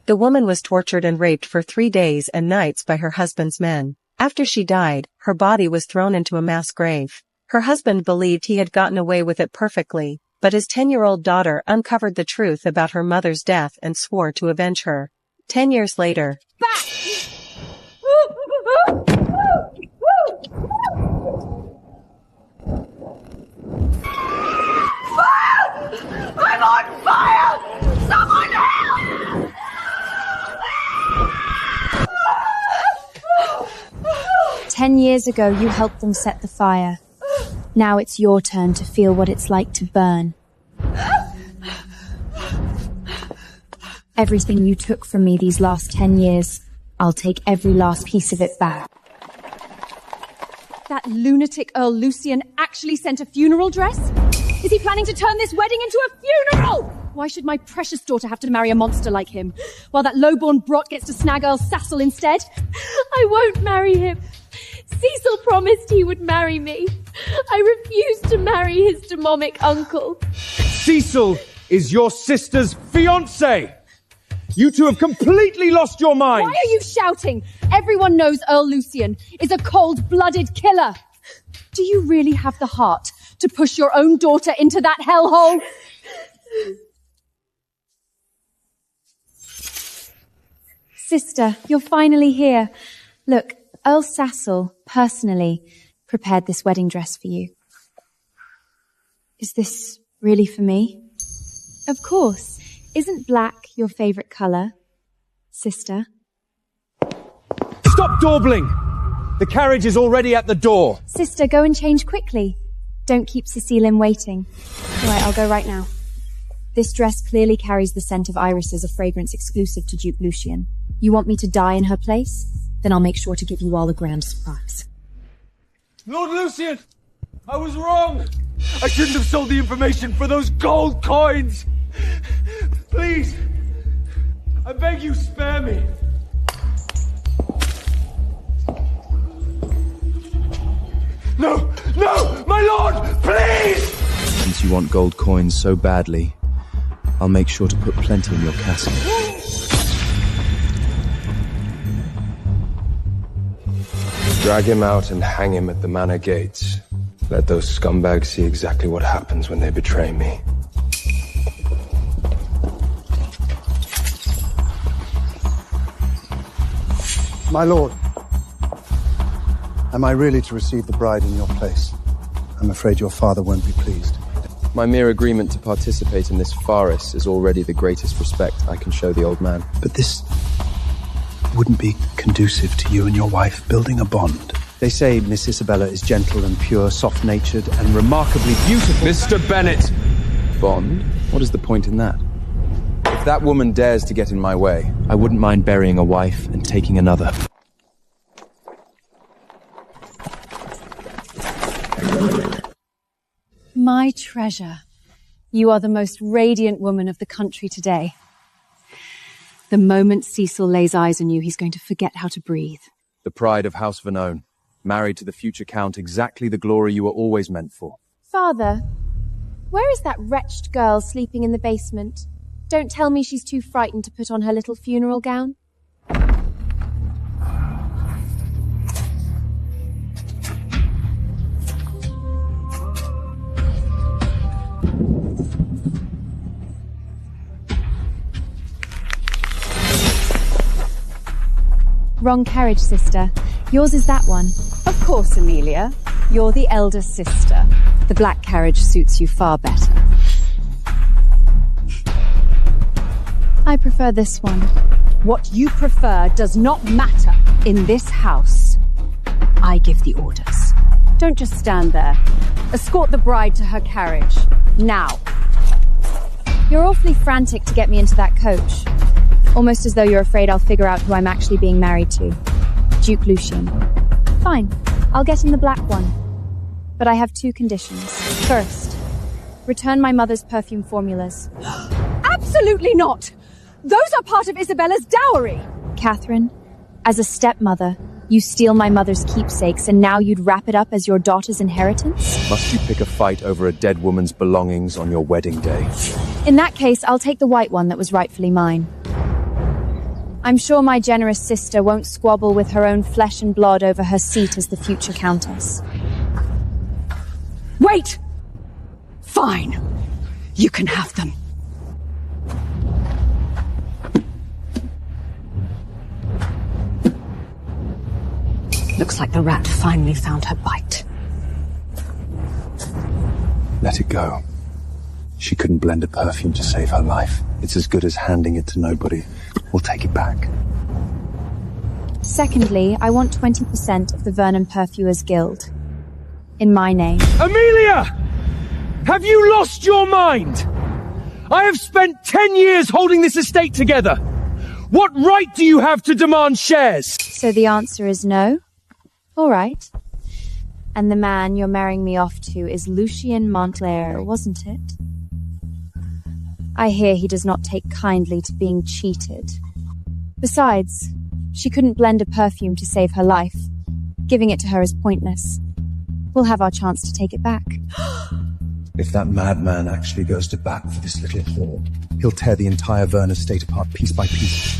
The woman was tortured and raped for 3 days and nights by her husband's men. After she died, her body was thrown into a mass grave. Her husband believed he had gotten away with it perfectly, but his 10-year-old daughter uncovered the truth about her mother's death and swore to avenge her. 10 years later. I'm on fire! Someone help! 10 years ago, you helped them set the fire. Now it's your turn to feel what it's like to burn. Everything you took from me these last 10 years, I'll take every last piece of it back. That lunatic Earl Lucian actually sent a funeral dress? Is he planning to turn this wedding into a funeral? Why should my precious daughter have to marry a monster like him, while that lowborn brot gets to snag Earl Sassel instead? I won't marry him. Cecil promised he would marry me. I refused to marry his demonic uncle. Cecil is your sister's fiancé! You two have completely lost your minds! Why are you shouting? Everyone knows Earl Lucian is a cold-blooded killer. Do you really have the heart to push your own daughter into that hellhole? Sister, you're finally here. Look, Earl Sassel, personally, prepared this wedding dress for you. Is this really for me? Of course. Isn't black your favorite color, sister? Stop dawdling! The carriage is already at the door. Sister, go and change quickly. Don't keep Cecile waiting. All right, I'll go right now. This dress clearly carries the scent of irises, a fragrance exclusive to Duke Lucian. You want me to die in her place? Then I'll make sure to give you all a grand surprise. Lord Lucian! I was wrong! I shouldn't have sold the information for those gold coins! Please! I beg you, spare me! No! No! My lord! Please! Since you want gold coins so badly, I'll make sure to put plenty in your castle. Drag him out and hang him at the manor gates. Let those scumbags see exactly what happens when they betray me. My lord, am I really to receive the bride in your place? I'm afraid your father won't be pleased. My mere agreement to participate in this farce is already the greatest respect I can show the old man. But this wouldn't be conducive to you and your wife building a bond. They say Miss Isabella is gentle and pure, soft-natured, and remarkably beautiful. Mr. Bennet! Bond? What is the point in that? If that woman dares to get in my way, I wouldn't mind burying a wife and taking another. My treasure. You are the most radiant woman of the country today. The moment Cecil lays eyes on you, he's going to forget how to breathe. The pride of House Vernone, married to the future Count, exactly the glory you were always meant for. Father, where is that wretched girl sleeping in the basement? Don't tell me she's too frightened to put on her little funeral gown. Wrong carriage, sister. Yours is that one. Of course, Amelia. You're the elder sister. The black carriage suits you far better. I prefer this one. What you prefer does not matter in this house. I give the orders. Don't just stand there. Escort the bride to her carriage. Now. You're awfully frantic to get me into that coach. Almost as though you're afraid I'll figure out who I'm actually being married to. Duke Lucian. Fine, I'll get in the black one. But I have 2 conditions. First, return my mother's perfume formulas. Absolutely not! Those are part of Isabella's dowry! Catherine, as a stepmother, you steal my mother's keepsakes and now you'd wrap it up as your daughter's inheritance? Must you pick a fight over a dead woman's belongings on your wedding day? In that case, I'll take the white one that was rightfully mine. I'm sure my generous sister won't squabble with her own flesh and blood over her seat as the future countess. Wait! Fine. You can have them. Looks like the rat finally found her bite. Let it go. She couldn't blend a perfume to save her life. It's as good as handing it to nobody. We'll take it back. Secondly, I want 20% of the Vernon Perfumers Guild. In my name. Amelia! Have you lost your mind? I have spent 10 years holding this estate together. What right do you have to demand shares? So the answer is no? All right. And the man you're marrying me off to is Lucian Montclair, wasn't it? I hear he does not take kindly to being cheated. Besides, she couldn't blend a perfume to save her life. Giving it to her is pointless. We'll have our chance to take it back. If that madman actually goes to bat for this little whore, he'll tear the entire Vernon estate apart piece by piece.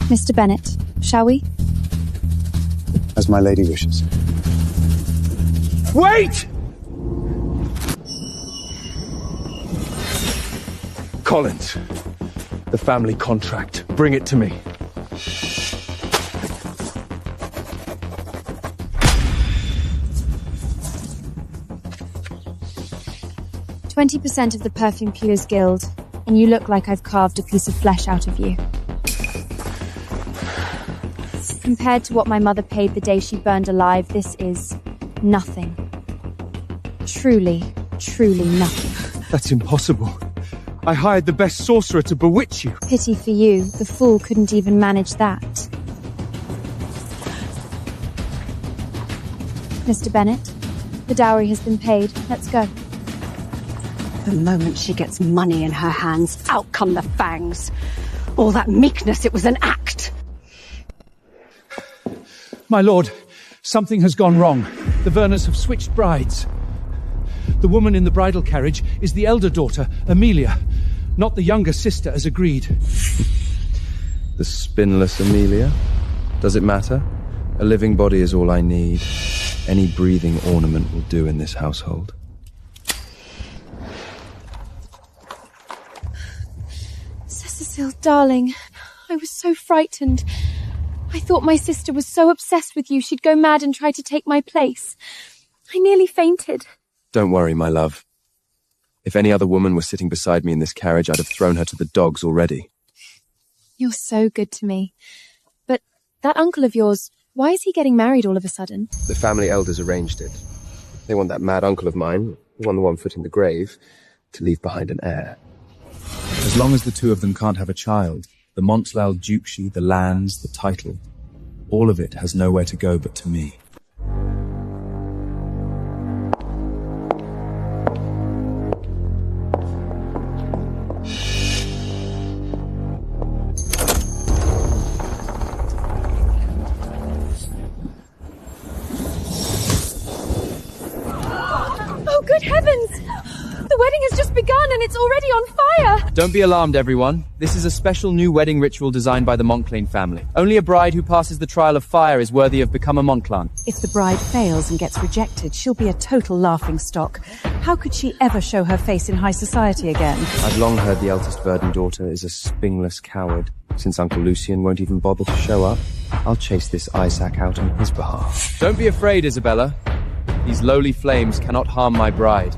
Mr. Bennet, shall we? As my lady wishes. Wait! Collins, the family contract. Bring it to me. 20% of the Perfumers Guild, and you look like I've carved a piece of flesh out of you. Compared to what my mother paid the day she burned alive, this is nothing. Truly, truly nothing. That's impossible. I hired the best sorcerer to bewitch you. Pity for you, the fool couldn't even manage that. Mr. Bennet, the dowry has been paid. Let's go. The moment she gets money in her hands, out come the fangs. All that meekness, it was an act. My lord, something has gone wrong. The Verners have switched brides. The woman in the bridal carriage is the elder daughter, Amelia, not the younger sister as agreed. The spinless Amelia? Does it matter? A living body is all I need. Any breathing ornament will do in this household. Cecil, darling, I was so frightened. I thought my sister was so obsessed with you she'd go mad and try to take my place. I nearly fainted. Don't worry, my love. If any other woman was sitting beside me in this carriage, I'd have thrown her to the dogs already. You're so good to me. But that uncle of yours, why is he getting married all of a sudden? The family elders arranged it. They want that mad uncle of mine, on the one foot in the grave, to leave behind an heir. As long as the two of them can't have a child, the Montclair duchy, the lands, the title, all of it has nowhere to go but to me. Oh, good heavens! The wedding has just begun and it's already on fire! Don't be alarmed, everyone. This is a special new wedding ritual designed by the Montclair family. Only a bride who passes the trial of fire is worthy of become a Montclair. If the bride fails and gets rejected, she'll be a total laughingstock. How could she ever show her face in high society again? I've long heard the eldest Verdon daughter is a spingless coward. Since Uncle Lucian won't even bother to show up, I'll chase this Isaac out on his behalf. Don't be afraid, Isabella. These lowly flames cannot harm my bride.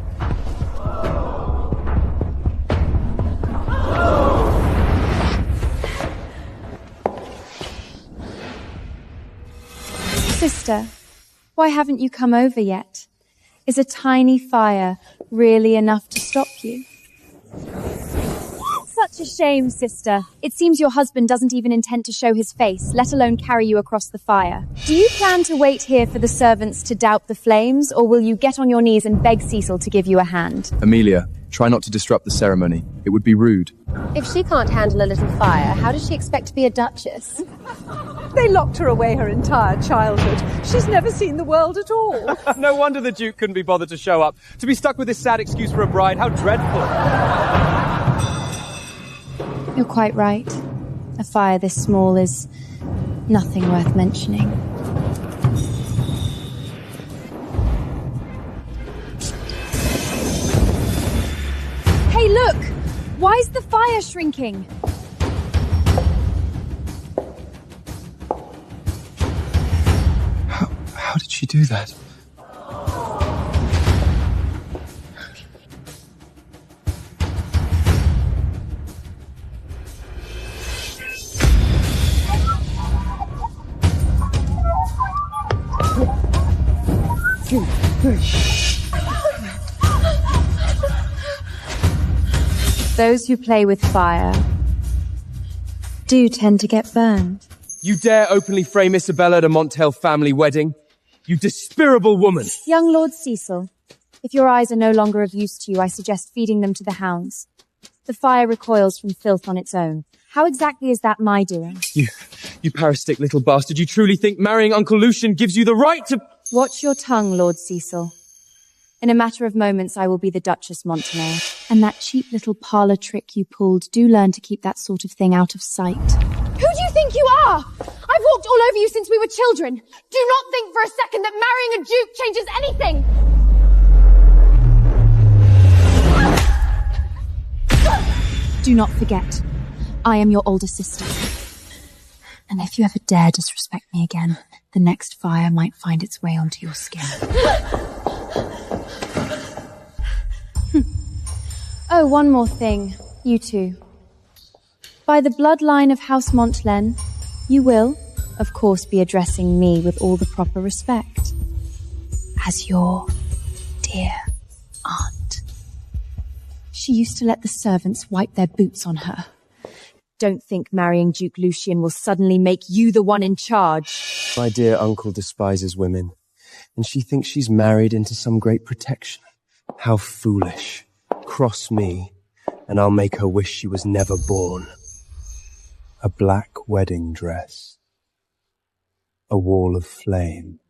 Sister, why haven't you come over yet? Is a tiny fire really enough to stop you? Such a shame, sister. It seems your husband doesn't even intend to show his face, let alone carry you across the fire. Do you plan to wait here for the servants to doubt the flames, or will you get on your knees and beg Cecil to give you a hand? Amelia, try not to disrupt the ceremony. It would be rude. If she can't handle a little fire, how does she expect to be a duchess? They locked her away her entire childhood. She's never seen the world at all. No wonder the Duke couldn't be bothered to show up. To be stuck with this sad excuse for a bride, how dreadful. You're quite right. A fire this small is nothing worth mentioning. Hey, look! Why is the fire shrinking? How did she do that? Those who play with fire do tend to get burned. You dare openly frame Isabella at a Montel family wedding? You despicable woman! Young Lord Cecil, if your eyes are no longer of use to you, I suggest feeding them to the hounds. The fire recoils from filth on its own. How exactly is that my doing? You parasitic little bastard, you truly think marrying Uncle Lucian gives you the right to— Watch your tongue, Lord Cecil. In a matter of moments, I will be the Duchess Montemayor. And that cheap little parlour trick you pulled, do learn to keep that sort of thing out of sight. Who do you think you are? I've walked all over you since we were children. Do not think for a second that marrying a duke changes anything. Do not forget, I am your older sister. And if you ever dare disrespect me again, the next fire might find its way onto your skin. Oh, one more thing. You two. By the bloodline of House Montlen, you will, of course, be addressing me with all the proper respect. As your dear aunt. She used to let the servants wipe their boots on her. Don't think marrying Duke Lucian will suddenly make you the one in charge. My dear uncle despises women, and she thinks she's married into some great protection. How foolish. Cross me, and I'll make her wish she was never born. A black wedding dress. A wall of flame.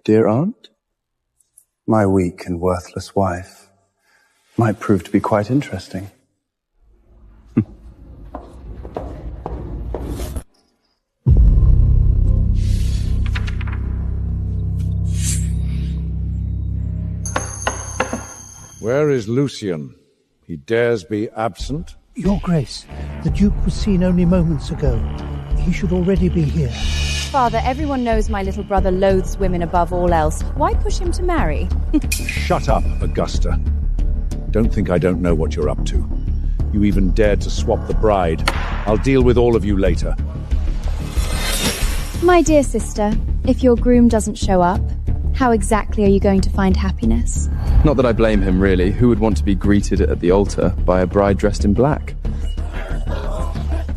Dear aunt, my weak and worthless wife might prove to be quite interesting. Where is Lucian? He dares be absent? Your Grace, the Duke was seen only moments ago. He should already be here. Father, everyone knows my little brother loathes women above all else. Why push him to marry? Shut up, Augusta. Don't think I don't know what you're up to. You even dared to swap the bride. I'll deal with all of you later. My dear sister, if your groom doesn't show up, how exactly are you going to find happiness? Not that I blame him, really. Who would want to be greeted at the altar by a bride dressed in black?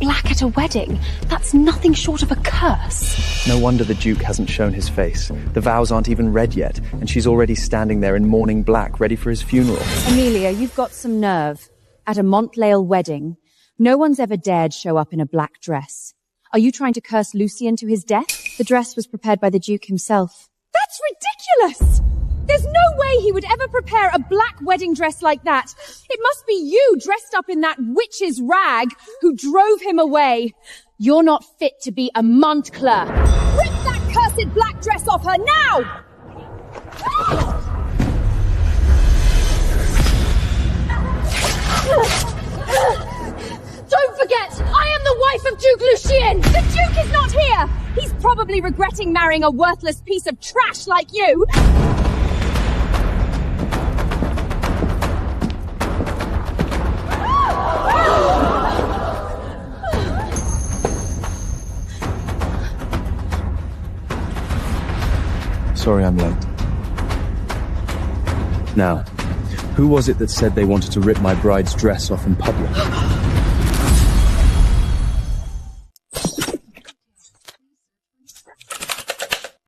Black at a wedding? That's nothing short of a curse. No wonder the Duke hasn't shown his face. The vows aren't even read yet, and she's already standing there in mourning black, ready for his funeral. Amelia, you've got some nerve. At a Montlail wedding, no one's ever dared show up in a black dress. Are you trying to curse Lucian to his death? The dress was prepared by the Duke himself. That's ridiculous! There's no way he would ever prepare a black wedding dress like that. It must be you dressed up in that witch's rag who drove him away. You're not fit to be a Montclair. Rip that cursed black dress off her now! Don't forget, I am the wife of Duke Lucian! The Duke is not here! He's probably regretting marrying a worthless piece of trash like you! Sorry I'm late. Now, who was it that said they wanted to rip my bride's dress off in public?